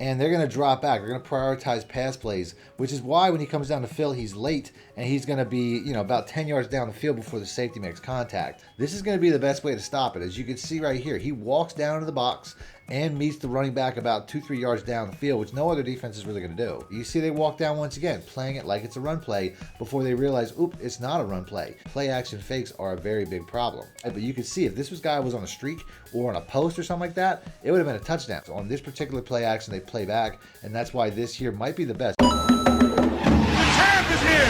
and they're going to drop back. They're going to prioritize pass plays, which is why when he comes down the field, he's late, and he's going to be, about 10 yards down the field before the safety makes contact. This is going to be the best way to stop it. As you can see right here, he walks down to the box and meets the running back about 2-3 yards down the field, which no other defense is really going to do. You see they walk down once again, playing it like it's a run play before they realize, oop, it's not a run play. Play action fakes are a very big problem. But you can see if this guy was on a streak or on a post or something like that, it would have been a touchdown. So on this particular play action, they play back, and that's why this here might be the best.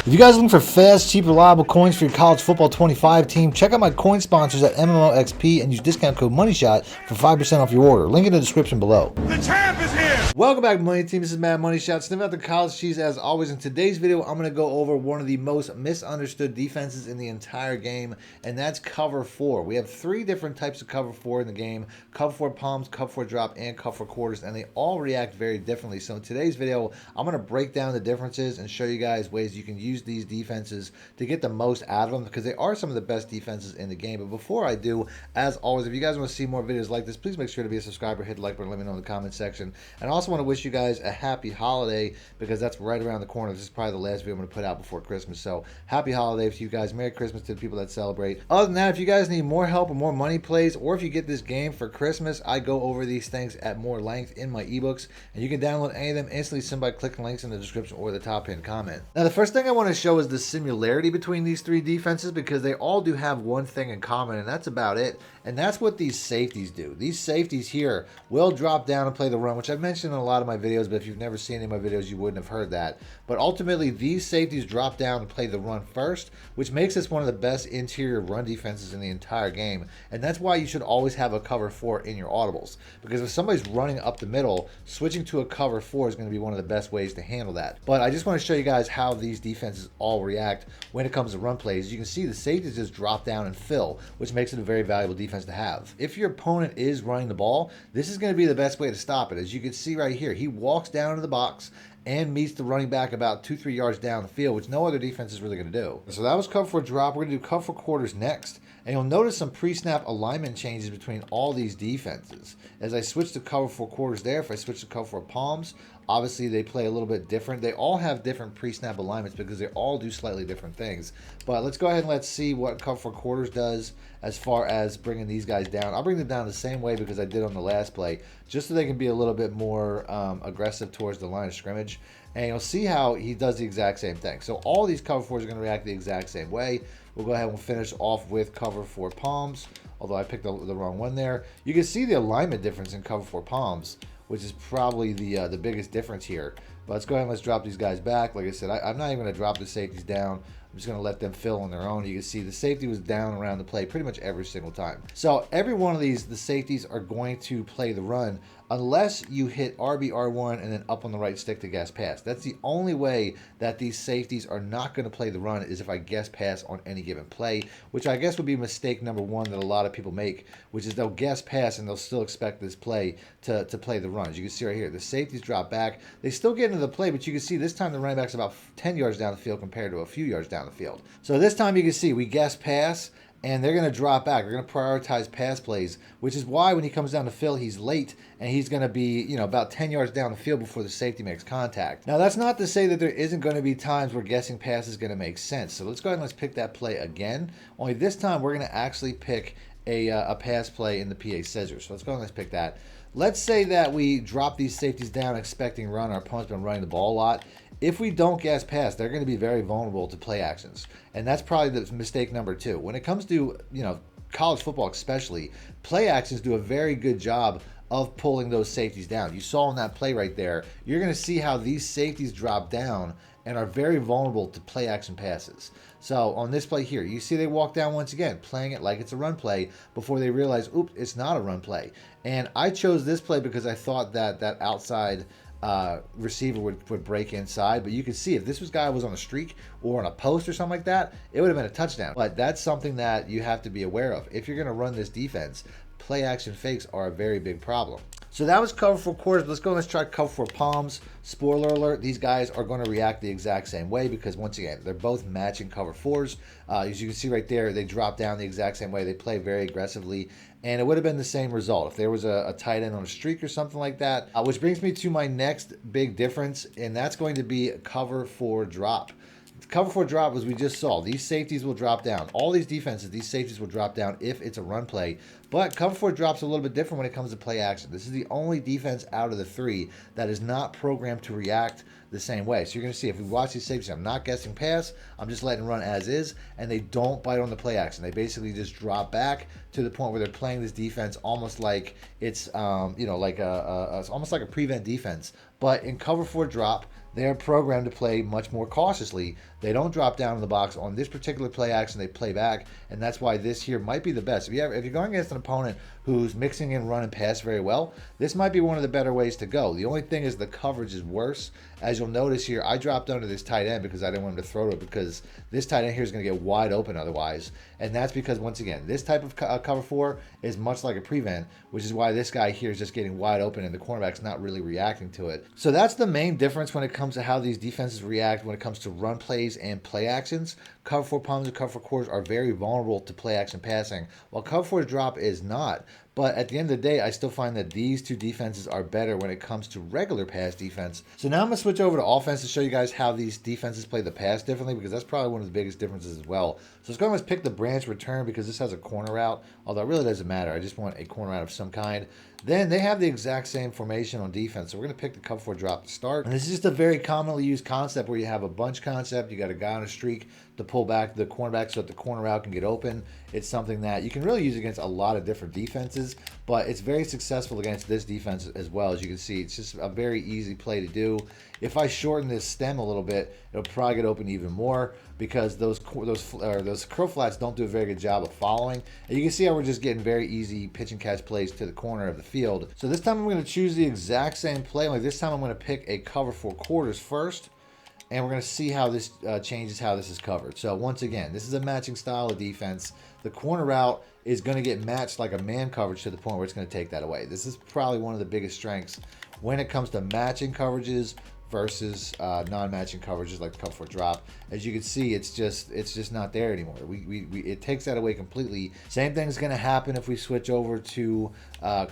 If you guys are looking for fast, cheap, reliable coins for your college football 25 team, check out my coin sponsors at MMOXP and use discount code MONEYSHOT for 5% off your order. Link in the description below. The champ is here! Welcome back, Money Team. This is Madden Money Shot. Sniff out the college cheese as always. In today's video, I'm going to go over one of the most misunderstood defenses in the entire game, and that's cover 4. We have 3 different types of cover 4 in the game: cover 4 palms, cover 4 drop, and cover 4 quarters, and they all react very differently. So in today's video, I'm going to break down the differences and show you guys ways you can use these defenses to get the most out of them, because they are some of the best defenses in the game. But before I do, as always, if you guys want to see more videos like this, please make sure to be a subscriber, hit the like button, let me know in the comment section. And I also want to wish you guys a happy holiday, because that's right around the corner. This is probably the last video I'm going to put out before Christmas. So happy holiday to you guys. Merry Christmas to the people that celebrate. Other than that, if you guys need more help or more money plays, or if you get this game for Christmas, I go over these things at more length in my ebooks, and you can download any of them instantly simply by clicking links in the description or the top pinned comment. Now, the first thing I want to show is the similarity between these 3 defenses, because they all do have one thing in common, and that's about it. And that's what these safeties do. These safeties here will drop down and play the run, which I've mentioned in a lot of my videos, but if you've never seen any of my videos, you wouldn't have heard that. But ultimately, these safeties drop down and play the run first, which makes this one of the best interior run defenses in the entire game. And that's why you should always have a cover 4 in your audibles, because if somebody's running up the middle, switching to a cover 4 is going to be one of the best ways to handle that. But I just want to show you guys how these defenses all react when it comes to run plays. You can see the safeties just drop down and fill, which makes it a very valuable defense to have. If your opponent is running the ball, this is going to be the best way to stop it. As you can see right here, he walks down to the box and meets the running back about 2-3 yards down the field, which no other defense is really going to do. So that was cover 4 drop. We're going to do cover 4 quarters next, and you'll notice some pre-snap alignment changes between all these defenses. As I switch to cover 4 quarters there, if I switch to cover 4 palms, obviously they play a little bit different. They all have different pre-snap alignments because they all do slightly different things. But let's go ahead and let's see what cover 4 quarters does as far as bringing these guys down. I'll bring them down the same way because I did on the last play, just so they can be a little bit more aggressive towards the line of scrimmage. And you'll see how he does the exact same thing. So all these cover 4s are going to react the exact same way. We'll go ahead and finish off with cover 4 palms, although I picked the wrong one there. You can see the alignment difference in cover 4 palms, which is probably the biggest difference here. But let's go ahead and let's drop these guys back. Like I said, I'm not even going to drop the safeties down. I'm just going to let them fill on their own. You can see the safety was down around the play pretty much every single time. So every one of these, the safeties are going to play the run unless you hit RB, R1, and then up on the right stick to guess pass. That's the only way that these safeties are not going to play the run, is if I guess pass on any given play, which I guess would be mistake number 1 that a lot of people make, which is they'll guess pass and they'll still expect this play to play the run. As you can see right here, the safeties drop back. They still get into the play, but you can see this time the running back's about 10 yards down the field compared to a few yards down the field. So this time you can see we guess pass, and they're going to drop back. They're going to prioritize pass plays, which is why when he comes down the field, he's late, and he's going to be, about 10 yards down the field before the safety makes contact. Now, that's not to say that there isn't going to be times where guessing pass is going to make sense. So let's go ahead and let's pick that play again. Only this time, we're going to actually pick a pass play in the PA scissors. So let's go ahead and let's pick that. Let's say that we drop these safeties down expecting run. Our opponent's been running the ball a lot. If we don't guess pass, they're going to be very vulnerable to play actions. And that's probably the mistake number 2. When it comes to, college football especially, play actions do a very good job of pulling those safeties down. You saw in that play right there, you're going to see how these safeties drop down and are very vulnerable to play action passes. So on this play here, you see they walk down once again, playing it like it's a run play before they realize, oops, it's not a run play. And I chose this play because I thought that that outside receiver would break inside, but you can see if this guy was on a streak or on a post or something like that, it would have been a touchdown. But that's something that you have to be aware of. If you're going to run this defense, play action fakes are a very big problem. So that was cover 4 quarters. Let's go and let's try cover 4 palms. Spoiler alert, these guys are going to react the exact same way because, once again, they're both matching cover 4s. As you can see right there, they drop down the exact same way. They play very aggressively, and it would have been the same result if there was a tight end on a streak or something like that. Which brings me to my next big difference, and that's going to be cover 4 drop. Cover 4 drop, as we just saw, these safeties will drop down. All these defenses, these safeties will drop down if it's a run play. But cover 4 drops a little bit different when it comes to play action. This is the only defense out of the 3 that is not programmed to react the same way. So you're going to see, if we watch these safeties, I'm not guessing pass, I'm just letting them run as is, and they don't bite on the play action. They basically just drop back to the point where they're playing this defense almost like it's, like almost like a prevent defense. But in cover 4 drop, they're programmed to play much more cautiously. They don't drop down in the box on this particular play action. They play back, and that's why this here might be the best. If you're going against an opponent who's mixing in run and pass very well, this might be one of the better ways to go. The only thing is the coverage is worse. As you'll notice here, I dropped under this tight end because I didn't want him to throw to it, because this tight end here is going to get wide open otherwise. And that's because, once again, this type of cover 4 is much like a prevent, which is why this guy here is just getting wide open and the cornerback's not really reacting to it. So that's the main difference when it comes to how these defenses react when it comes to run plays and play actions. Cover 4 palms and cover 4 quarters are very vulnerable to play action passing, while cover 4 drop is not. But at the end of the day, I still find that these two defenses are better when it comes to regular pass defense. So now I'm going to switch over to offense to show you guys how these defenses play the pass differently, because that's probably one of the biggest differences as well. So let's go and let's pick the branch return, because this has a corner route, although it really doesn't matter. I just want a corner route of some kind. Then they have the exact same formation on defense. So we're going to pick the cover 4 drop to start. And this is just a very commonly used concept where you have a bunch concept. You got a guy on a streak to pull back the cornerback so that the corner route can get open. It's something that you can really use against a lot of different defenses, but it's very successful against this defense as well. As you can see, it's just a very easy play to do. If I shorten this stem a little bit, it'll probably get open even more, because those curl flats don't do a very good job of following. And you can see how we're just getting very easy pitch and catch plays to the corner of the field. So this time I'm going to choose the exact same play. Like this time I'm going to pick a cover 4 quarters first, and we're going to see how this changes how this is covered. So once again, this is a matching style of defense. The corner route is going to get matched like a man coverage to the point where it's going to take that away. This is probably one of the biggest strengths when it comes to matching coverages versus non-matching coverages like the cover 4 drop. As you can see, it's just not there anymore. It takes that away completely. Same thing is going to happen if we switch over to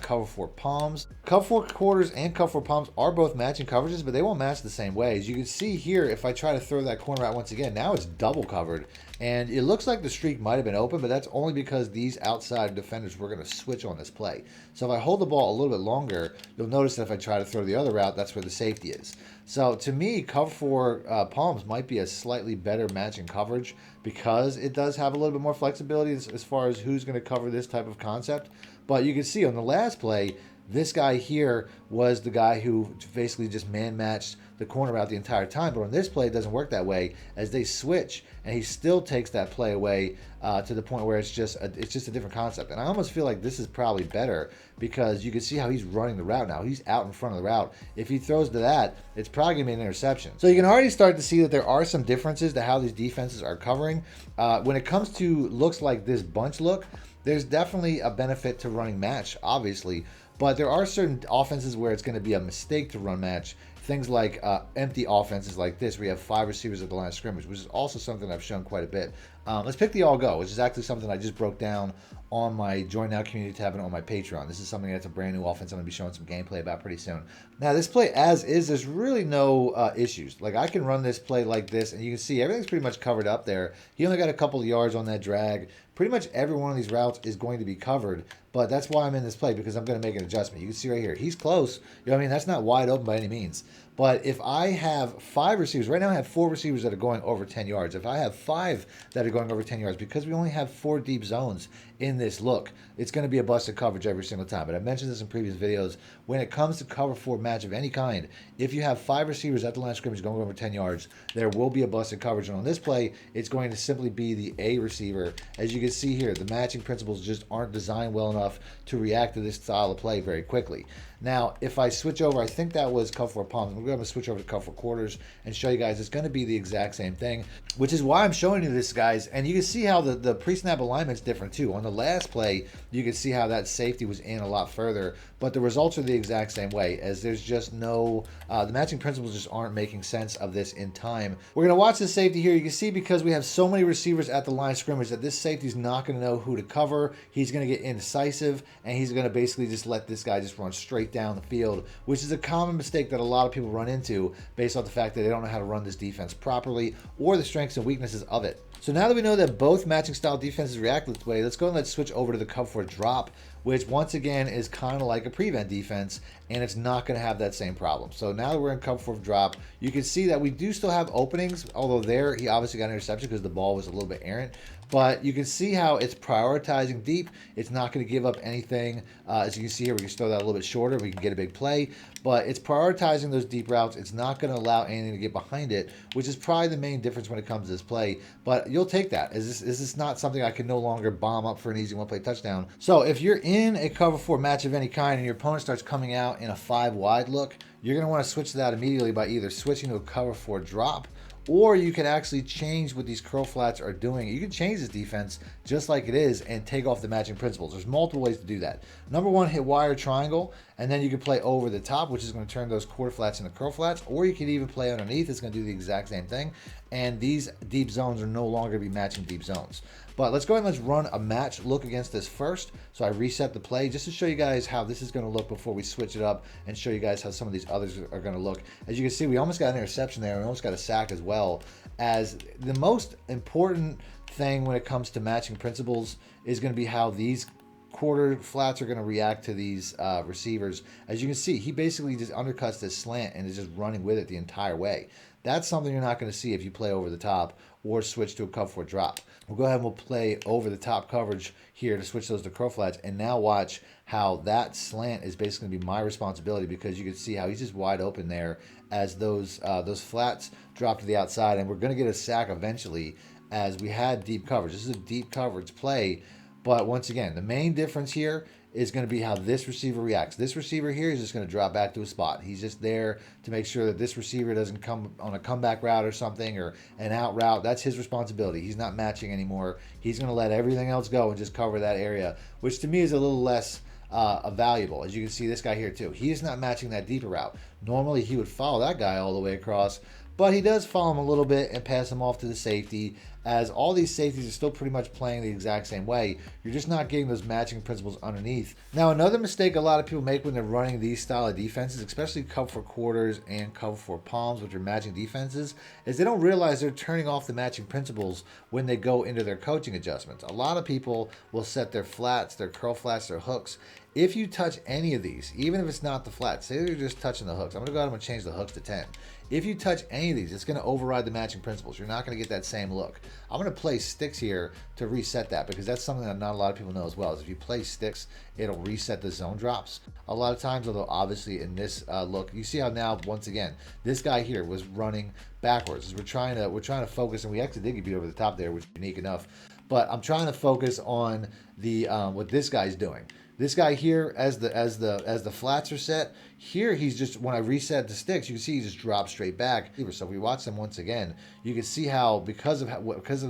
cover 4 palms. Cover 4 quarters and cover 4 palms are both matching coverages, but they won't match the same way. As you can see here, if I try to throw that corner out once again, now it's double covered. And it looks like the streak might have been open, but that's only because these outside defenders were going to switch on this play. So if I hold the ball a little bit longer, you'll notice that if I try to throw the other route, that's where the safety is. So to me, cover 4 palms might be a slightly better matching coverage, because it does have a little bit more flexibility as far as who's going to cover this type of concept. But you can see on the last play, this guy here was the guy who basically just man-matched the corner route the entire time. But on this play, it doesn't work that way, as they switch, and he still takes that play away to the point where it's just a different concept. And I almost feel like this is probably better, because you can see how he's running the route now. He's out in front of the route. If he throws to that, it's probably going to be an interception. So you can already start to see that there are some differences to how these defenses are covering. When it comes to looks like this bunch look, there's definitely a benefit to running match, obviously. But there are certain offenses where it's going to be a mistake to run match. Things like empty offenses like this, where you have 5 receivers at the line of scrimmage, which is also something I've shown quite a bit. Let's pick the all go, which is actually something I just broke down on my Join Now community tab and on my Patreon. This is something that's a brand new offense I'm going to be showing some gameplay about pretty soon. Now, this play as is, there's really no issues. Like, I can run this play like this, and you can see everything's pretty much covered up there. He only got a couple of yards on that drag. Pretty much every one of these routes is going to be covered, but that's why I'm in this play, because I'm going to make an adjustment. You can see right here, he's close. You know what I mean? That's not wide open by any means. But if I have 5 receivers, right now I have 4 receivers that are going over 10 yards. If I have 5 that are going over 10 yards, because we only have 4 deep zones in this look, it's going to be a busted coverage every single time. But I mentioned this in previous videos. When it comes to cover 4 match of any kind, if you have 5 receivers at the line of scrimmage going over 10 yards, there will be a busted coverage. And on this play, it's going to simply be the A receiver. As you can see here, the matching principles just aren't designed well enough to react to this style of play very quickly. Now, if I switch over, I think that was cover 4 palms. We're going to switch over to cover 4 quarters and show you guys it's going to be the exact same thing, which is why I'm showing you this, guys. And you can see how the pre-snap alignment's different too. On the last play, you can see how that safety was in a lot further, but the results are the exact same way, as there's just no, the matching principles just aren't making sense of this in time. We're going to watch the safety here. You can see because we have so many receivers at the line of scrimmage that this safety's not going to know who to cover. He's going to get indecisive, and he's going to basically just let this guy just run straight down the field, which is a common mistake that a lot of people run into based on the fact that they don't know how to run this defense properly or the strengths and weaknesses of it. So now that we know that both matching style defenses react this way, let's go and let's switch over to the cover 4 drop, which once again is kind of like a prevent defense, and it's not going to have that same problem. So now that we're in cover 4 drop, you can see that we do still have openings, although there he obviously got an interception because the ball was a little bit errant. But you can see how it's prioritizing deep. It's not going to give up anything. As you can see here, we can throw that a little bit shorter. We can get a big play. But it's prioritizing those deep routes. It's not going to allow anything to get behind it, which is probably the main difference when it comes to this play. But you'll take that. This is not something I can no longer bomb up for an easy one-play touchdown. So if you're in a cover 4 match of any kind and your opponent starts coming out in a 5 wide look, you're going to want to switch to that immediately by either switching to a cover 4 drop, or you can actually change what these curl flats are doing. You can change this defense just like it is and take off the matching principles. There's multiple ways to do that. Number one, hit wire triangle, and then you can play over the top, which is going to turn those quarter flats into curl flats, or you can even play underneath. It's going to do the exact same thing. And these deep zones are no longer going to be matching deep zones. But let's go ahead and let's run a match look against this first. So I reset the play just to show you guys how this is going to look before we switch it up and show you guys how some of these others are going to look. As you can see, we almost got an interception there. We almost got a sack as well. As the most important thing when it comes to matching principles is going to be how these quarter flats are going to react to these receivers. As you can see, he basically just undercuts this slant and is just running with it the entire way. That's something you're not going to see if you play over the top or switch to a cover 4 drop. We'll go ahead and we'll play over the top coverage here to switch those to curl flats, and now watch how that slant is basically going to be my responsibility, because you can see how he's just wide open there as those flats drop to the outside, and we're going to get a sack eventually as we had deep coverage. This is a deep coverage play, but once again, the main difference here is going to be how this receiver reacts. This receiver here is just going to drop back to a spot. He's just there to make sure that this receiver doesn't come on a comeback route or something, or an out route. That's his responsibility. He's not matching anymore. He's going to let everything else go and just cover that area, which to me is a little less valuable. As you can see, this guy here too, he is not matching that deeper route. Normally he would follow that guy all the way across, but he does follow him a little bit and pass him off to the safety, as all these safeties are still pretty much playing the exact same way. You're just not getting those matching principles underneath. Now, another mistake a lot of people make when they're running these style of defenses, especially cover 4 quarters and cover 4 palms, which are matching defenses, is they don't realize they're turning off the matching principles when they go into their coaching adjustments. A lot of people will set their flats, their curl flats, their hooks. If you touch any of these, even if it's not the flats, say you're just touching the hooks. I'm going to go ahead and change the hooks to 10. If you touch any of these, it's going to override the matching principles. You're not going to get that same look. I'm going to play sticks here to reset that, because that's something that not a lot of people know as well, is if you play sticks, it'll reset the zone drops a lot of times. Although obviously in this look, you see how now, once again, this guy here was running backwards. We're trying to focus, and we actually did get beat over the top there, which is unique enough. But I'm trying to focus on the what this guy's doing. This guy here, as the flats are set, here he's just, when I reset the sticks, you can see he just drops straight back. So if we watch them once again, you can see how because of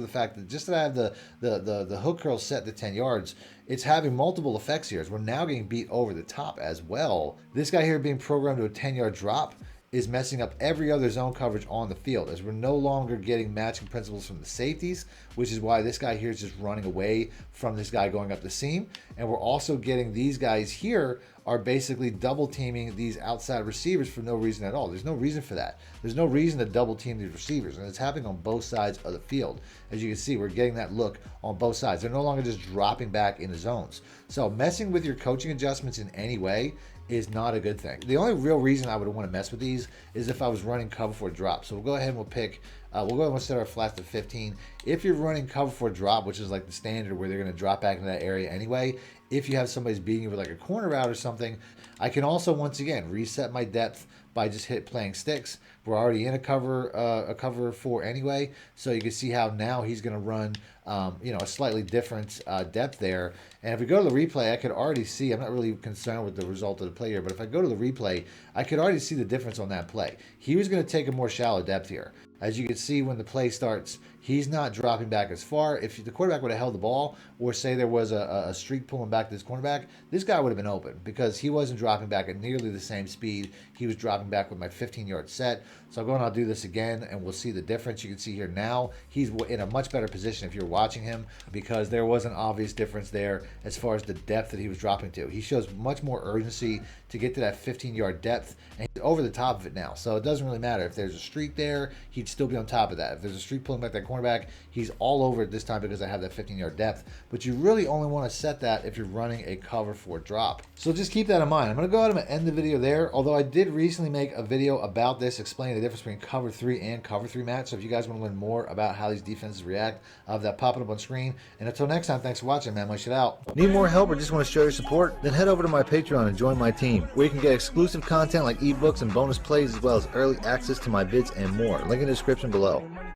the fact that just that I have the hook curl set to 10 yards, it's having multiple effects here. As we're now getting beat over the top as well. This guy here being programmed to a 10-yard drop is messing up every other zone coverage on the field, as we're no longer getting matching principles from the safeties, which is why this guy here is just running away from this guy going up the seam. And we're also getting these guys here are basically double teaming these outside receivers for no reason at all. There's no reason for that. There's no reason to double team these receivers, and it's happening on both sides of the field. As you can see, we're getting that look on both sides. They're no longer just dropping back into zones. So messing with your coaching adjustments in any way is not a good thing. The only real reason I would want to mess with these is if I was running cover 4 drop. So we'll go ahead and we'll pick, we'll go ahead and we'll set our flats to 15. If you're running cover 4 drop, which is like the standard where they're going to drop back into that area anyway, if you have somebody's beating you with like a corner route or something, I can also, once again, reset my depth by just playing sticks. We're already in a cover 4 anyway, so you can see how now he's going to run, a slightly different depth there. And if we go to the replay, I could already see, I'm not really concerned with the result of the play here, but if I go to the replay, I could already see the difference on that play. He was going to take a more shallow depth here. As you can see, when the play starts, he's not dropping back as far. If the quarterback would have held the ball, or say there was a streak pulling back this cornerback, this guy would have been open because he wasn't dropping back at nearly the same speed. He was dropping back with my 15-yard set. So I'm going to do this again, and we'll see the difference. You can see here now he's in a much better position if you're watching him, because there was an obvious difference there as far as the depth that he was dropping to. He shows much more urgency to get to that 15-yard depth, and he's over the top of it now. So it doesn't really matter. If there's a streak there, he'd still be on top of that. If there's a streak pulling back that cornerback, he's all over it this time because I have that 15-yard depth. But you really only want to set that if you're running a cover 4 drop. So just keep that in mind. I'm going to go ahead and end the video there, although I did recently make a video about this explaining the difference between cover 3 and cover 3 match. So if you guys want to learn more about how these defenses react, I'll have that popping up on screen. And until next time, thanks for watching, man. Much it out. Need more help or just want to show your support? Then head over to my Patreon and join my team, where you can get exclusive content like ebooks and bonus plays, as well as early access to my vids and more. Link in the description below.